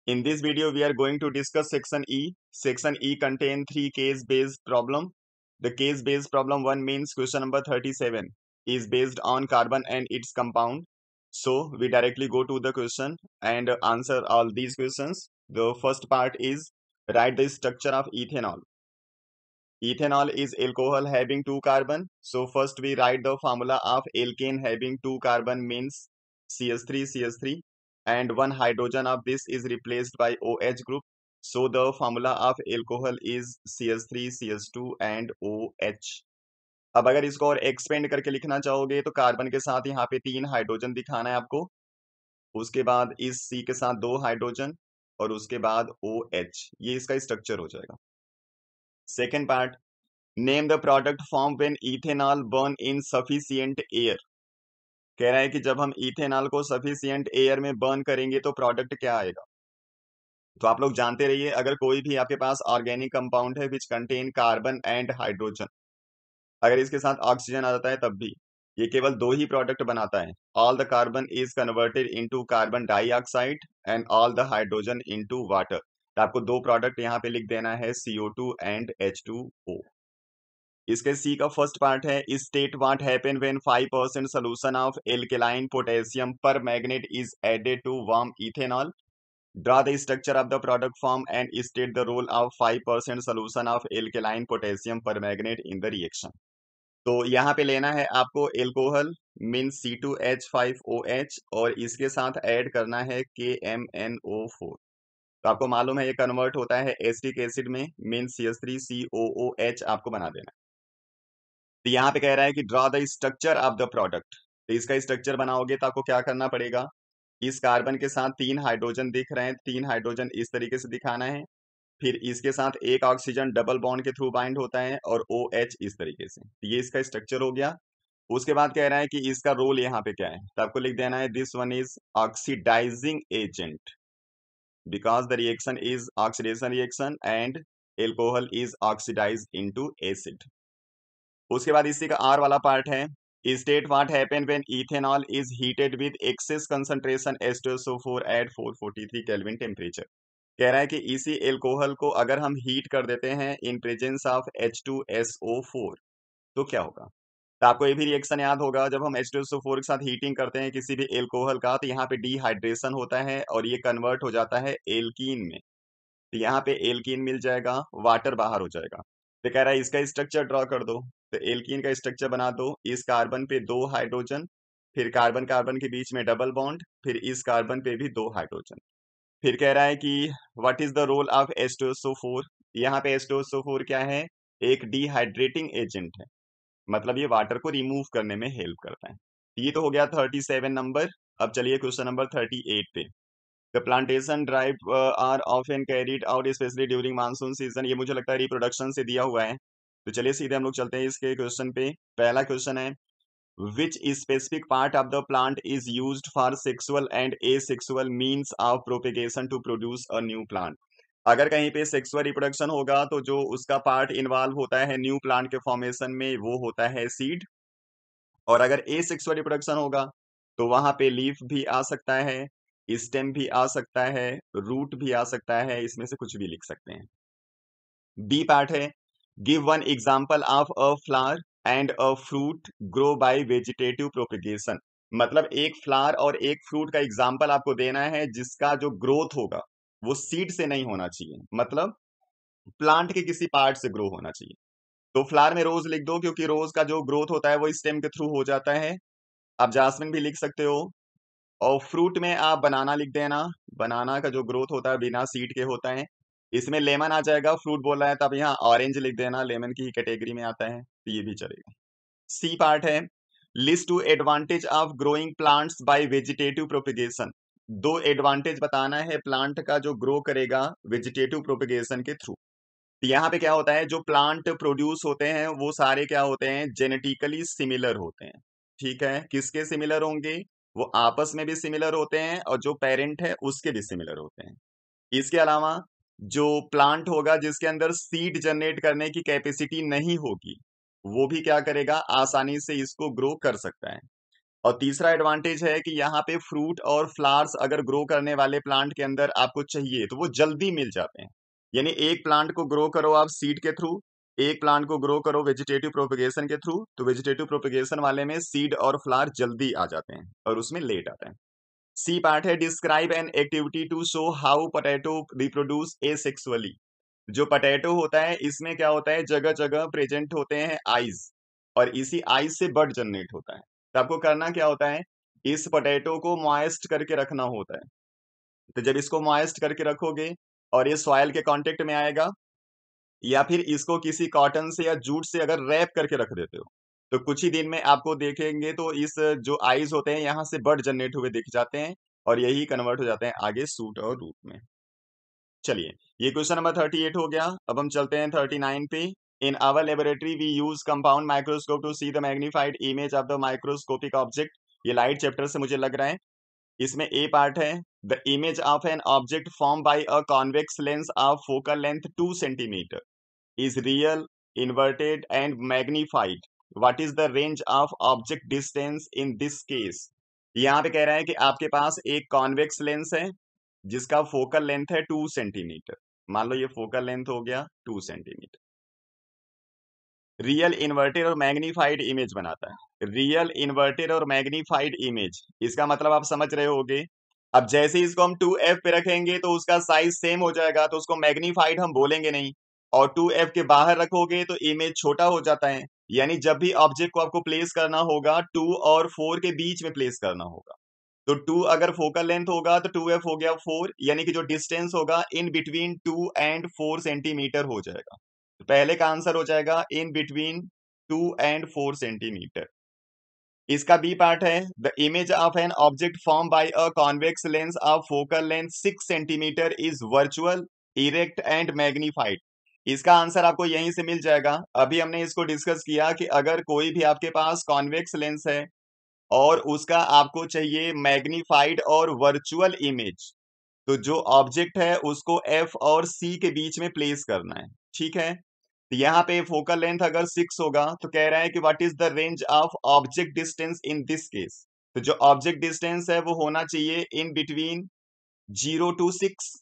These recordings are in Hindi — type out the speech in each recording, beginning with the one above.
In this video, we are going to discuss section E. Section E contain 3 case-based problem. The case-based problem 1 means question number 37 is based on carbon and its compound. So we directly go to the question and answer all these questions. The first part is write the structure of ethanol. Ethanol is alcohol having 2 carbon. So first we write the formula of alkane having 2 carbon means CH3 and 1 hydrogen of this is replaced by OH group. So the formula of alcohol is CH3 CH2 and OH. अब अगर इसको और एक्सपेंड करके लिखना चाहोगे तो कार्बन के साथ यहाँ पे 3 हाइड्रोजन दिखाना है आपको, उसके बाद इस C के साथ 2 हाइड्रोजन और उसके बाद OH, ये इसका स्ट्रक्चर हो जाएगा। Second part, name the product form when ethanol burn in sufficient air. कह रहा है कि जब हम इथेनॉल को सफिशिएंट एयर में बर्न करेंगे तो प्रोडक्ट क्या आएगा। तो आप लोग जानते रहिए, अगर कोई भी आपके पास ऑर्गेनिक कंपाउंड है which contain carbon and hydrogen, अगर इसके साथ ऑक्सीजन आ जाता है तब भी ये केवल 2 ही प्रोडक्ट बनाता है। All the carbon is converted into carbon dioxide and all the hydrogen into water. तो आपको 2 प्रोडक्ट यहाँ पे लिख देना है, CO2 एंड H2O। इसके सी का फर्स्ट पार्ट है, state what happen when 5% solution of alkaline potassium permanganate is added to warm ethanol. Draw the structure of the product form and state the role of 5% solution of alkaline potassium permanganate in the reaction. तो यहाँ पे लेना है आपको एल्कोहल मीन C2H5OH और इसके साथ ऐड करना है KMNO4। तो आपको मालूम है ये कन्वर्ट होता है एसिटिक एसिड में, मीन CH3COOH आपको बना देना है। तो यहाँ पे कह रहा है कि draw the structure of the product. तो इसका स्ट्रक्चर बनाओगे तो आपको क्या करना पड़ेगा, इस कार्बन के साथ 3 हाइड्रोजन दिख रहे हैं, 3 हाइड्रोजन इस तरीके से दिखाना है, फिर इसके साथ एक ऑक्सीजन डबल बॉन्ड के थ्रू बाइंड होता है और OH इस तरीके से। ये इसका स्ट्रक्चर हो गया। उसके बाद कह रहा है कि इसका रोल यहाँ पे क्या है, तो आपको लिख देना है this one is oxidizing agent because the reaction is oxidation reaction and alcohol is oxidize into acid. उसके बाद इसी का आर वाला पार्ट है, state what happen when ethanol is heated with excess concentration H2SO4 at 443 kelvin temperature. कह रहा है कि इसी एल्कोहल को अगर हम हीट कर देते हैं इन प्रेजेंस ऑफ H2SO4 तो क्या होगा। तो आपको ये भी रिएक्शन याद होगा, जब हम H2SO4 के साथ हीटिंग करते हैं किसी भी एल्कोहल का तो यहाँ पे डिहाइड्रेशन होता है और ये कन्वर्ट हो जाता है एल्कीन में। तो यहाँ पे एल्कीन मिल जाएगा, वाटर बाहर हो जाएगा। तो कह रहा है इसका स्ट्रक्चर ड्रॉ कर दो। तो एल्कीन का स्ट्रक्चर बना दो, इस कार्बन पे 2 हाइड्रोजन, फिर कार्बन कार्बन के बीच में डबल बॉन्ड, फिर इस कार्बन पे भी 2 हाइड्रोजन। फिर कह रहा है कि what is the role of H2SO4। यहाँ पे H2SO4 क्या है, एक डिहाइड्रेटिंग एजेंट है, मतलब ये वाटर को रिमूव करने में हेल्प करता है। ये तो हो गया 37 नंबर। अब चलिए क्वेश्चन नंबर 38 पे। The plantation drive are often carried out specially during monsoon season. ये मुझे लगता है रिप्रोडक्शन से दिया हुआ है, तो चलिए सीधे हम लोग चलते हैं इसके क्वेश्चन पे। पहला क्वेश्चन है, which specific part of the plant is used for sexual and asexual means of propagation to produce a new plant. अगर कहीं पे सेक्सुअल रिप्रोडक्शन होगा तो जो उसका पार्ट इन्वॉल्व होता है न्यू प्लांट के फॉर्मेशन में वो होता है सीड, और अगर एसेक्सुअल रिप्रोडक्शन होगा तो वहां पे लीफ भी आ सकता है, स्टेम भी आ सकता है, रूट भी आ सकता है, इसमें से कुछ भी लिख सकते हैं। बी पार्ट है, give one example of a flower and a fruit grow by vegetative propagation. मतलब एक फ्लावर और एक फ्रूट का एग्जांपल आपको देना है जिसका जो ग्रोथ होगा वो सीड से नहीं होना चाहिए, मतलब प्लांट के किसी पार्ट से ग्रो होना चाहिए। तो फ्लावर में रोज लिख दो क्योंकि रोज का जो ग्रोथ होता है वो स्टेम के थ्रू हो जाता है। आप जासमिन भी लिख सकते हो। और फ्रूट में आप बनाना लिख देना, बनाना का जो ग्रोथ होता है बिना सीड के होता है। इसमें लेमन आ जाएगा, फ्रूट बोल रहा है तब यहाँ ऑरेंज लिख देना, लेमन की कैटेगरी में आता है, तो ये भी चलेगा। सी पार्ट है, list two advantage of growing plants by vegetative propagation. 2 advantage बताना है प्लांट का जो ग्रो करेगा वेजिटेटिव प्रोपेगेशन के थ्रू। तो यहाँ पे क्या होता है, जो प्लांट प्रोड्यूस होते हैं वो सारे क्या होते हैं, जेनेटिकली सिमिलर होते हैं। ठीक है, किसके सिमिलर होंगे, वो आपस में भी सिमिलर होते हैं और जो पेरेंट है उसके भी सिमिलर होते हैं। इसके अलावा जो प्लांट होगा जिसके अंदर सीड जनरेट करने की कैपेसिटी नहीं होगी वो भी क्या करेगा, आसानी से इसको ग्रो कर सकता है। और तीसरा एडवांटेज है कि यहाँ पे फ्रूट और फ्लावर्स अगर ग्रो करने वाले प्लांट के अंदर आपको चाहिए तो वो जल्दी मिल जाते हैं। यानी एक प्लांट को ग्रो करो आप सीड के थ्रू, एक प्लांट को ग्रो करो वेजिटेटिव प्रोपगेशन के थ्रू, तो वेजिटेटिव प्रोपगेशन वाले में सीड और फ्लावर जल्दी आ जाते हैं और उसमें लेट आते हैं। सी पार्ट है describe an activity to show how potato reproduce asexually. जो पोटैटो होता है इसमें क्या होता है, जगह जगह प्रेजेंट होते हैं आइज, और इसी आइज से बड जनरेट होता है। तो आपको करना क्या होता है, इस पोटैटो को मॉइस्ट करके रखना होता है। तो जब इसको मॉइस्ट करके रखोगे और ये सॉइल के कांटेक्ट में आएगा, या फिर इसको किसी कॉटन से या जूट से अगर रैप करके रख देते हो, तो कुछ ही दिन में आपको देखेंगे तो इस जो आइज होते हैं यहाँ से बड जनरेट हुए दिख जाते हैं, और यही कन्वर्ट हो जाते हैं आगे सूट और रूट में। चलिए, ये क्वेश्चन नंबर 38 हो गया। अब हम चलते हैं 39 पे। In our laboratory we use compound microscope to see the magnified image of the microscopic object. ये लाइट चैप्टर से मुझे लग रहा है। इसमें ए पार्ट है, the image of an object form by a convex lens of focal length 2 centimetre is real, inverted and magnified. What is the range of object distance in this case? यहाँ पे कह रहा है कि आपके पास एक कॉन्वेक्स लेंस है जिसका फोकल लेंथ है 2 सेंटीमीटर। मान लो ये फोकल लेंथ हो गया 2 सेंटीमीटर। रियल इन्वर्टेड और मैग्नीफाइड इमेज बनाता है। रियल इन्वर्टेड और मैग्नीफाइड इमेज, इसका मतलब आप समझ रहे होगे। अब जैसे इसको हम 2f पे रखेंगे तो उसका साइज सेम हो जाएगा, तो उसको मैग्नीफाइड हम बोलेंगे नहीं। और 2f के बाहर रखोगे तो इमेज छोटा हो जाता है। यानी जब भी ऑब्जेक्ट को आपको प्लेस करना होगा 2 और 4 के बीच में प्लेस करना होगा। तो 2 अगर फोकल लेंथ होगा तो 2f हो गया 4, यानी कि जो डिस्टेंस होगा इन बिटवीन 2 एंड 4 सेंटीमीटर हो जाएगा। तो पहले का आंसर हो जाएगा इन बिटवीन 2 एंड 4 सेंटीमीटर। इसका बी पार्ट है, the image of an object form by a convex lens of focal length 6 centimetre is virtual, erect and magnified. इसका आंसर आपको यहीं से मिल जाएगा। अभी हमने इसको डिस्कस किया कि अगर कोई भी आपके पास कॉन्वेक्स लेंस है और उसका आपको चाहिए मैग्नीफाइड और वर्चुअल इमेज, तो जो ऑब्जेक्ट है उसको एफ और सी के बीच में प्लेस करना है। ठीक है, तो यहाँ पे फोकल लेंथ अगर 6 होगा तो कह रहा है कि what is the range of object distance in this case. तो जो ऑब्जेक्ट डिस्टेंस है वो होना चाहिए इन बिटवीन 0 to 6,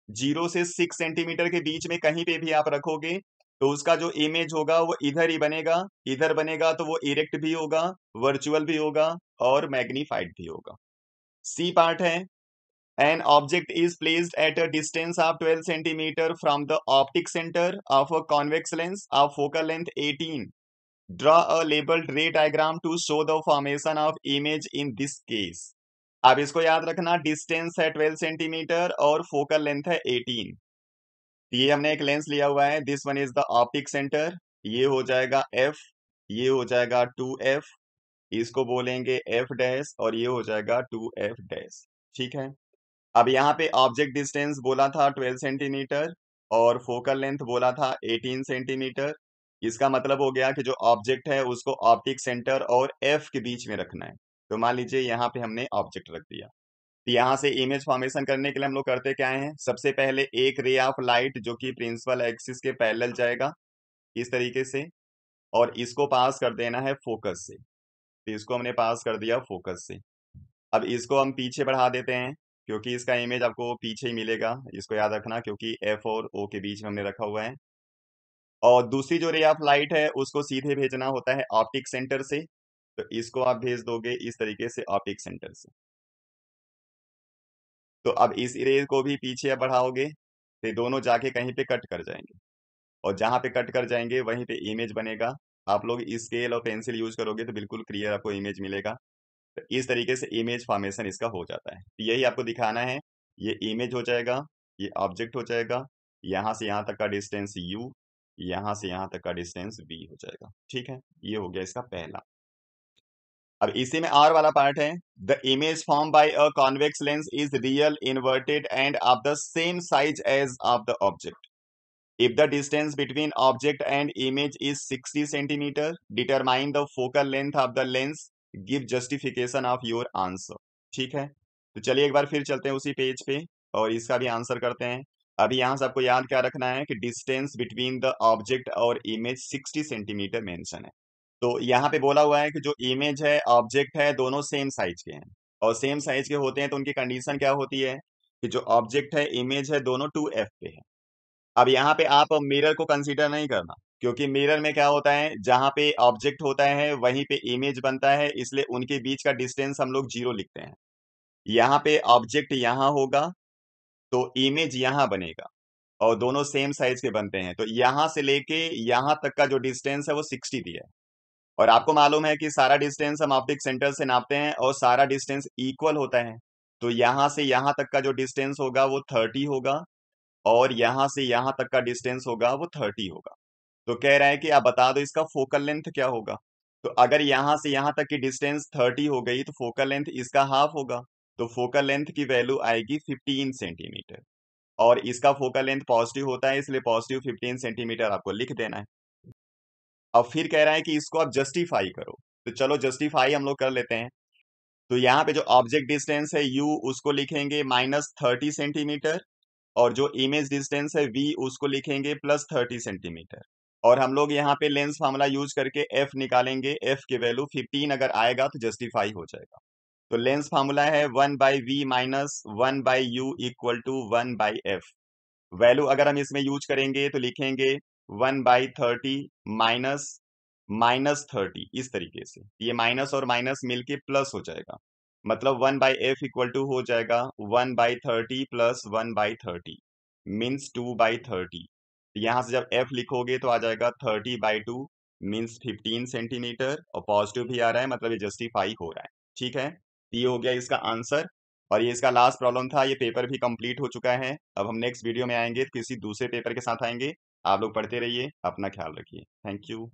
0 से 6 सेंटीमीटर के बीच में कहीं पे भी आप रखोगे तो उसका जो इमेज होगा वो इधर ही बनेगा। इधर बनेगा तो वो इरेक्ट भी होगा, वर्चुअल भी होगा और मैग्नीफाइड भी होगा। सी पार्ट है, an object is placed at a distance of 12 centimeter from the optic center of a convex lens of focal length 18. Draw a labeled ray diagram to show the formation of image in this case. अब इसको याद रखना, डिस्टेंस है 12 सेंटीमीटर और फोकल लेंथ है 18। ये हमने एक लेंस लिया हुआ है, this one is the optic centre. ये हो जाएगा f, ये हो जाएगा 2f, इसको बोलेंगे f डैश, और ये हो जाएगा 2f डैश। ठीक है, अब यहाँ पे ऑब्जेक्ट डिस्टेंस बोला था 12 सेंटीमीटर और फोकल लेंथ बोला था 18 सेंटीमीटर। इसका मतलब हो गया कि जो ऑब्जेक्ट है उसको ऑप्टिक सेंटर और एफ के बीच में रखना है। तो मान लीजिए यहाँ पे हमने ऑब्जेक्ट रख दिया। तो यहाँ से इमेज फॉर्मेशन करने के लिए हम लोग करते क्या है, सबसे पहले एक रे ऑफ लाइट जो कि प्रिंसिपल एक्सिस के पैरेलल जाएगा इस तरीके से, और इसको पास कर देना है फोकस से। तो इसको हमने पास कर दिया फोकस से। अब इसको हम पीछे बढ़ा देते हैं क्योंकि इसका इमेज आपको पीछे ही मिलेगा, इसको याद रखना, क्योंकि एफ और ओ के बीच में हमने रखा हुआ है। और दूसरी जो रे ऑफ लाइट है उसको सीधे भेजना होता है ऑप्टिक सेंटर से, तो इसको आप भेज दोगे इस तरीके से ऑप्टिक सेंटर से। तो अब इस रे को भी पीछे अब बढ़ाओगे तो ये दोनों जाके कहीं पे कट कर जाएंगे, और जहां पे कट कर जाएंगे वहीं पे इमेज बनेगा। आप लोग स्केल और पेंसिल यूज करोगे तो बिल्कुल क्लियर आपको इमेज मिलेगा। तो इस तरीके से इमेज फॉर्मेशन इसका हो जाता है। तो यही आपको दिखाना है, ये इमेज हो जाएगा, ये ऑब्जेक्ट हो जाएगा, यहाँ से यहाँ तक का डिस्टेंस u, यहाँ से यहाँ तक का डिस्टेंस v हो जाएगा। ठीक है, ये हो गया इसका पहला। अब इसी में और वाला पार्ट है, the image form by a convex lens is real, inverted and of the same size as of the object. If the distance between object and image is 60 centimeter, determine the focal length of the lens. Give justification of your answer. ठीक है, तो चलिए एक बार फिर चलते हैं उसी पेज पे और इसका भी आंसर करते हैं। अभी यहाँ से आपको याद क्या रखना है कि डिस्टेंस बिटवीन द ऑब्जेक्ट और इमेज 60 सेंटीमीटर मेंशन है। तो यहाँ पे बोला हुआ है कि जो इमेज है ऑब्जेक्ट है दोनों सेम साइज के हैं, और सेम साइज के होते हैं तो उनकी कंडीशन क्या होती है कि जो ऑब्जेक्ट है इमेज है दोनों 2f पे है। अब यहाँ पे आप मिरर को कंसीडर नहीं करना, क्योंकि मिरर में क्या होता है जहां पे ऑब्जेक्ट होता है वहीं पे इमेज बनता है, इसलिए उनके बीच का डिस्टेंस हम लोग 0 लिखते हैं। यहाँ पे ऑब्जेक्ट यहाँ होगा तो इमेज यहाँ बनेगा, और दोनों सेम साइज के बनते हैं, तो यहां से लेके यहां तक का जो डिस्टेंस है वो 60 दिया है। और आपको मालूम है कि सारा डिस्टेंस हम ऑप्टिक सेंटर से नापते हैं और सारा डिस्टेंस इक्वल होता है, तो यहां से यहां तक का जो डिस्टेंस होगा वो 30 होगा, और यहां से यहां तक का डिस्टेंस होगा वो 30 होगा। तो कह रहा है कि आप बता दो इसका फोकल लेंथ क्या होगा। तो अगर यहां से यहां तक की डिस्टेंस 30 हो गई तो फोकल लेंथ इसका हाफ होगा, तो फोकल लेंथ की वैल्यू आएगी 15 सेंटीमीटर। और इसका फोकल लेंथ पॉजिटिव होता है, इसलिए पॉजिटिव 15 सेंटीमीटर आपको लिख देना है। अब फिर कह रहा है कि इसको आप जस्टिफाई करो, तो चलो जस्टिफाई हम लोग कर लेते हैं। तो यहाँ पे जो ऑब्जेक्ट डिस्टेंस है u उसको लिखेंगे -30 सेंटीमीटर, और जो इमेज डिस्टेंस है v उसको लिखेंगे +30 सेंटीमीटर। और हम लोग यहाँ पे लेंस फार्मूला यूज करके f निकालेंगे, f की वैल्यू 15 अगर आएगा तो जस्टिफाई हो जाएगा। तो लेंस फार्मूला है 1/v minus 1/u equal to 1/f। Value अगर हम इसमें यूज करेंगे तो लिखेंगे 1/30 माइनस -30, इस तरीके से ये माइनस और माइनस मिलके प्लस हो जाएगा, मतलब 1/f इक्वल टू हो जाएगा 1/30 प्लस 1/30 मीन्स 2/30। यहां से जब f लिखोगे तो आ जाएगा 30/2 मीन्स 15 सेंटीमीटर, और पॉजिटिव भी आ रहा है मतलब ये जस्टिफाई हो रहा है। ठीक है, ये हो गया इसका आंसर, और ये इसका लास्ट प्रॉब्लम था। ये पेपर भी कंप्लीट हो चुका है। अब हम नेक्स्ट वीडियो में आएंगे, किसी दूसरे पेपर के साथ आएंगे। आप लोग पढ़ते रहिए, अपना ख्याल रखिए। Thank you.